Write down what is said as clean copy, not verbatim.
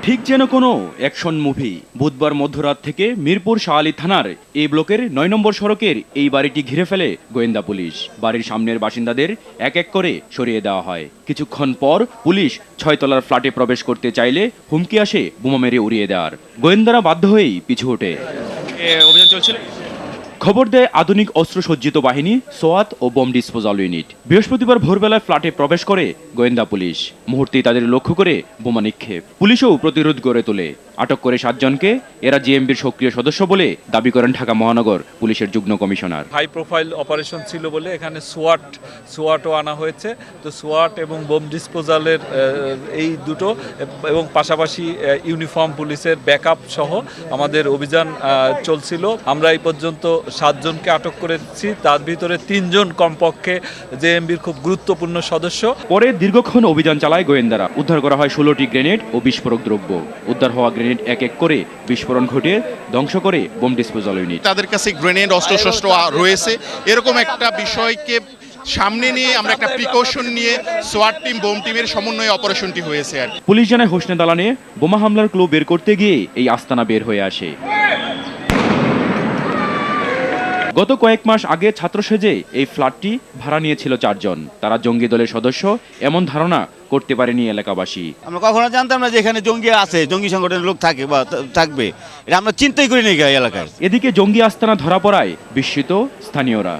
ঠিক যেন কোনো অ্যাকশন মুভি। বুধবার মধ্যরাত থেকে মিরপুর শাহ আলী থানার এই ব্লকের ৯ নম্বর সড়কের এই বাড়িটি ঘিরে ফেলে গোয়েন্দা পুলিশ। বাড়ির সামনের বাসিন্দাদের এক এক করে সরিয়ে দেওয়া হয়। কিছুক্ষণ পর পুলিশ ৬ তলার ফ্ল্যাটে প্রবেশ করতে চাইলে হুমকি আসে বোমা মেরে উড়িয়ে দেওয়ার। গোয়েন্দারা বাধ্য হয়েই পিছু ওঠে। অভিযান চলছিল। খবর দেয় আধুনিক অস্ত্রসজ্জিত বাহিনী, সোয়াত ও বোম ডিসপোজাল ইউনিট। বৃহস্পতিবার ভোরবেলায় ফ্ল্যাটে প্রবেশ করে গোয়েন্দা পুলিশ। মুহূর্তেই তাদের লক্ষ্য করে বোমা নিক্ষেপ। পুলিশও প্রতিরোধ গড়ে তোলে। আটক করে 7 জনকে। এরা জেএমবির সক্রিয় সদস্য বলে দাবি করেন ঢাকা মহানগর পুলিশের যুগ্ম কমিশনার। হাই প্রোফাইল অপারেশন ছিল বলে এখানে সোয়াটও আনা হয়েছে। তো সোয়াট এবং বোম ডিসপোজালের এই দুটো এবং পাশাপাশি ইউনিফর্ম পুলিশের ব্যাকআপ সহ আমাদের অভিযান চলছিল। আমরা এই পর্যন্ত 7 জনকে আটক করেছি, তার ভিতরে 3 জন কমপক্ষে জেএমবির খুব গুরুত্বপূর্ণ সদস্য। পরে দীর্ঘক্ষণ অভিযান চালায় গোয়েন্দারা। উদ্ধার করা হয় 16টি গ্রেনেড ও বিস্ফোরক দ্রব্য। উদ্ধার হওয়া গ্রেনেড এক এক করে বিস্ফোরণ ঘটিয়ে ধ্বংস করে বোম ডিসপোজাল ইউনিট। তাদের কাছে গ্রেনেড অস্ত্রশস্ত্র রয়েছে, এরকম একটা বিষয়কে সামনে নিয়ে আমরা একটা প্রিকশন নিয়ে সোয়াট টিম, বোম টিমের সমন্বয়ে অপারেশনটি হয়েছে। আর পুলিশ জানায় হোসনে দালানে বোমা হামলার ক্লু বের করতে গিয়ে এই আস্তানা বের হয়ে আসে। গত কয়েক মাস আগে ছাত্র সেজে এই ফ্ল্যাটটি ভাড়া নিয়েছিল 4 জন। তারা জঙ্গি দলের সদস্য এমন ধারণা করতে পারেনি এলাকাবাসী। আমরা কখনো জানতাম না যে এখানে জঙ্গি আছে, জঙ্গি সংগঠনের লোক থাকে বা থাকবে, এটা আমরা চিন্তাই করিনি এই এলাকায়। এদিকে জঙ্গি আস্তানা ধরা পড়ায় বিস্মিত স্থানীয়রা।